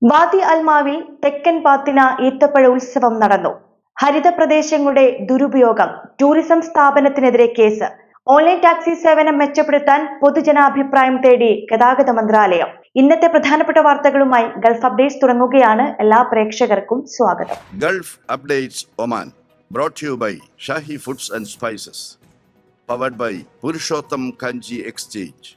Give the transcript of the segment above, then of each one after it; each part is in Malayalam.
വാദി അൽമാവിൽ തെക്കൻ പാത്തിന ഈത്തപ്പഴ ഉത്സവം നടന്നു. ഹരിത പ്രദേശങ്ങളുടെ ദുരുപയോഗം, ടൂറിസം സ്ഥാപനത്തിനെതിരെ കേസ്. ഓൺലൈൻ ടാക്സി സേവനം മെച്ചപ്പെടുത്താൻ പൊതുജനാഭിപ്രായം തേടി ഗതാഗത മന്ത്രാലയം. ഇന്നത്തെ പ്രധാനപ്പെട്ട വാർത്തകളുമായി ഗൾഫ് അപ്ഡേറ്റ്സ് തുടങ്ങുകയാണ്. എല്ലാ പ്രേക്ഷകർക്കും സ്വാഗതം. Gulf updates Oman brought to you by Shahi foods and spices, powered by Purushottam Kanji exchange.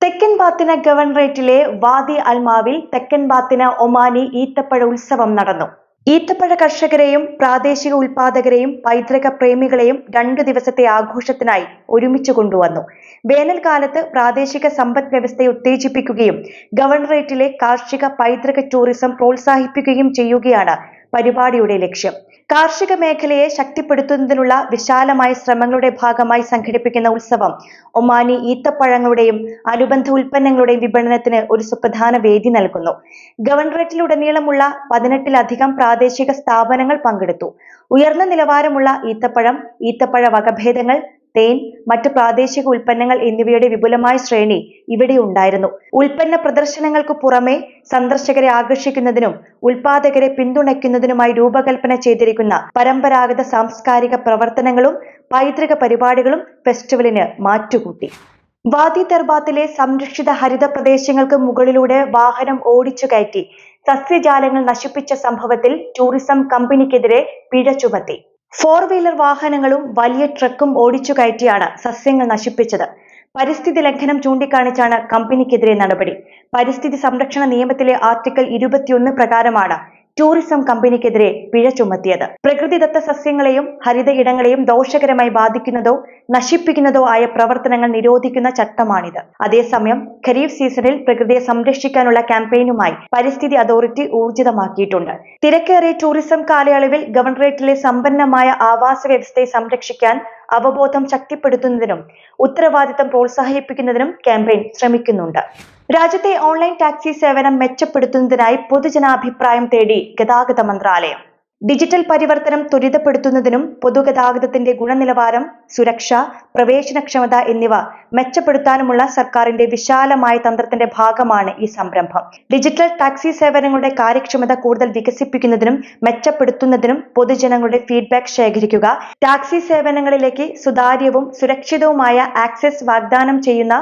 തെക്കൻ പാത്തിന ഗവർണറേറ്റിലെ വാദി അൽമാവിൽ തെക്കൻ പാത്തിന ഒമാനി ഈത്തപ്പഴ ഉത്സവം നടന്നു. ഈത്തപ്പഴ കർഷകരെയും പ്രാദേശിക ഉൽപാദകരെയും പൈതൃക പ്രേമികളെയും 2 ദിവസത്തെ ആഘോഷത്തിനായി ഒരുമിച്ച് കൊണ്ടുവന്നു. വേനൽക്കാലത്ത് പ്രാദേശിക സമ്പദ് വ്യവസ്ഥയെ ഉത്തേജിപ്പിക്കുകയും ഗവർണറേറ്റിലെ കാർഷിക പൈതൃക ടൂറിസം പ്രോത്സാഹിപ്പിക്കുകയും ചെയ്യുകയാണ് പരിപാടിയുടെ ലക്ഷ്യം. കാർഷിക മേഖലയെ ശക്തിപ്പെടുത്തുന്നതിനുള്ള വിശാലമായ ശ്രമങ്ങളുടെ ഭാഗമായി സംഘടിപ്പിക്കുന്ന ഉത്സവം ഒമാനി ഈത്തപ്പഴങ്ങളുടെയും അനുബന്ധ ഉൽപ്പന്നങ്ങളുടെയും വിപണനത്തിന് ഒരു സുപ്രധാന വേദി നൽകുന്നു. ഗവർണറേറ്റിലുടനീളമുള്ള 18-ലധികം പ്രാദേശിക സ്ഥാപനങ്ങൾ പങ്കെടുത്തു. ഉയർന്ന നിലവാരമുള്ള ഈത്തപ്പഴം, ഈത്തപ്പഴ വകഭേദങ്ങൾ, തേൻ, മറ്റ് പ്രാദേശിക ഉൽപ്പന്നങ്ങൾ എന്നിവയുടെ വിപുലമായ ശ്രേണി ഇവിടെ ഉണ്ടായിരുന്നു. ഉൽപ്പന്ന പ്രദർശനങ്ങൾക്ക് പുറമെ സന്ദർശകരെ ആകർഷിക്കുന്നതിനും ഉൽപാദകരെ പിന്തുണയ്ക്കുന്നതിനുമായി രൂപകൽപ്പന ചെയ്തിരിക്കുന്ന പരമ്പരാഗത സാംസ്കാരിക പ്രവർത്തനങ്ങളും പൈതൃക പരിപാടികളും ഫെസ്റ്റിവലിന് മാറ്റുകൂട്ടി. വാദി തെർബാത്തിലെ സംരക്ഷിത ഹരിത പ്രദേശങ്ങൾക്ക് മുകളിലൂടെ വാഹനം ഓടിച്ചു കയറ്റി സസ്യജാലങ്ങൾ നശിപ്പിച്ച സംഭവത്തിൽ ടൂറിസം കമ്പനിക്കെതിരെ പിഴ ചുമത്തി. 4 വീലർ വാഹനങ്ങളും വലിയ ട്രക്കും ഓടിച്ചു കയറ്റിയാണ് സസ്യങ്ങൾ നശിപ്പിച്ചത്. പരിസ്ഥിതി ലംഘനം ചൂണ്ടിക്കാണിച്ചാണ് കമ്പനിക്കെതിരെ നടപടി. പരിസ്ഥിതി സംരക്ഷണ നിയമത്തിലെ ആർട്ടിക്കിൾ 21 പ്രകാരമാണ് ടൂറിസം കമ്പനിക്കെതിരെ പിഴ ചുമത്തിയത്. പ്രകൃതിദത്ത സസ്യങ്ങളെയും ഹരിത ഇടങ്ങളെയും ദോഷകരമായി ബാധിക്കുന്നതോ നശിപ്പിക്കുന്നതോ ആയ പ്രവർത്തനങ്ങൾ നിരോധിക്കുന്ന ചട്ടമാണിത്. അതേസമയം ഖരീഫ് സീസണിൽ പ്രകൃതിയെ സംരക്ഷിക്കാനുള്ള ക്യാമ്പയിനുമായി പരിസ്ഥിതി അതോറിറ്റി ഊർജിതമാക്കിയിട്ടുണ്ട്. തിരക്കേറിയ ടൂറിസം കാലയളവിൽ ഗവർണറേറ്റിലെ സമ്പന്നമായ ആവാസ വ്യവസ്ഥയെ സംരക്ഷിക്കാൻ അവബോധം ശക്തിപ്പെടുത്തുന്നതിനും ഉത്തരവാദിത്തം പ്രോത്സാഹിപ്പിക്കുന്നതിനും ക്യാമ്പയിൻ ശ്രമിക്കുന്നുണ്ട്. രാജ്യത്തെ ഓൺലൈൻ ടാക്സി സേവനം മെച്ചപ്പെടുത്തുന്നതിനായി പൊതുജനാഭിപ്രായം തേടി ഗതാഗത മന്ത്രാലയം. ഡിജിറ്റൽ പരിവർത്തനം ത്വരിതപ്പെടുത്തുന്നതിനും പൊതുഗതാഗതത്തിന്റെ ഗുണനിലവാരം, സുരക്ഷ, പ്രവേശനക്ഷമത എന്നിവ മെച്ചപ്പെടുത്താനുമുള്ള സർക്കാരിന്റെ വിശാലമായ തന്ത്രത്തിന്റെ ഭാഗമാണ് ഈ സംരംഭം. ഡിജിറ്റൽ ടാക്സി സേവനങ്ങളുടെ കാര്യക്ഷമത കൂടുതൽ വികസിപ്പിക്കുന്നതിനും മെച്ചപ്പെടുത്തുന്നതിനും പൊതുജനങ്ങളുടെ ഫീഡ്ബാക്ക് ശേഖരിക്കുക, ടാക്സി സേവനങ്ങളിലേക്ക് സുതാര്യവും സുരക്ഷിതവുമായ ആക്സസ് വാഗ്ദാനം ചെയ്യുന്ന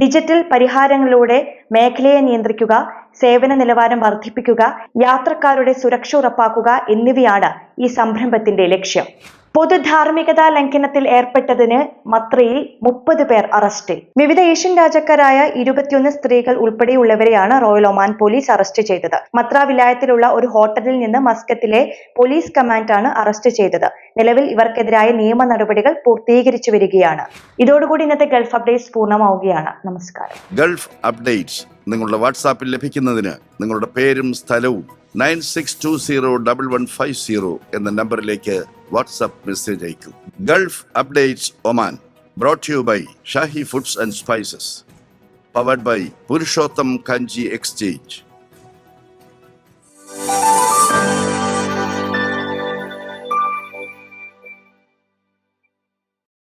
ഡിജിറ്റൽ പരിഹാരങ്ങളിലൂടെ മേഖലയെ നിയന്ത്രിക്കുക, സേവന നിലവാരം വർദ്ധിപ്പിക്കുക, യാത്രക്കാരുടെ സുരക്ഷ ഉറപ്പാക്കുക എന്നിവയാണ് ഈ സംരംഭത്തിന്റെ ലക്ഷ്യം. പൊതുധാർമ്മികതാ ലംഘനത്തിൽ ഏർപ്പെട്ടതിന് മത്രയിൽ 30 പേർ അറസ്റ്റിൽ. വിവിധ ഏഷ്യൻ രാജ്യക്കാരായ 21 സ്ത്രീകൾ ഉൾപ്പെടെയുള്ളവരെയാണ് റോയൽ ഒമാൻ പോലീസ് അറസ്റ്റ് ചെയ്തത്. മത്ര വിലായത്തിലുള്ള ഒരു ഹോട്ടലിൽ നിന്ന് മസ്കത്തിലെ പോലീസ് കമാൻഡാണ് അറസ്റ്റ് ചെയ്തത്. നിലവിൽ ഇവർക്കെതിരായ നിയമ നടപടികൾ പൂർത്തീകരിച്ചു വരികയാണ്. ഇതോടുകൂടി ഇന്നത്തെ ഗൾഫ് അപ്ഡേറ്റ്സ് പൂർണ്ണമാവുകയാണ്. നമസ്കാരം. ഗൾഫ് അപ്ഡേറ്റ്സ് നിങ്ങളുടെ വാട്സാപ്പിൽ ലഭിക്കുന്നതിന് നിങ്ങളുടെ പേരും സ്ഥലവും 96201150 എന്ന നമ്പറിലേക്ക് വാട്സാപ്പ് മെസ്സേജ് അയക്കൂ. Gulf updates Oman brought to you by Shahi foods and spices, powered by Purushottam Kanji exchange.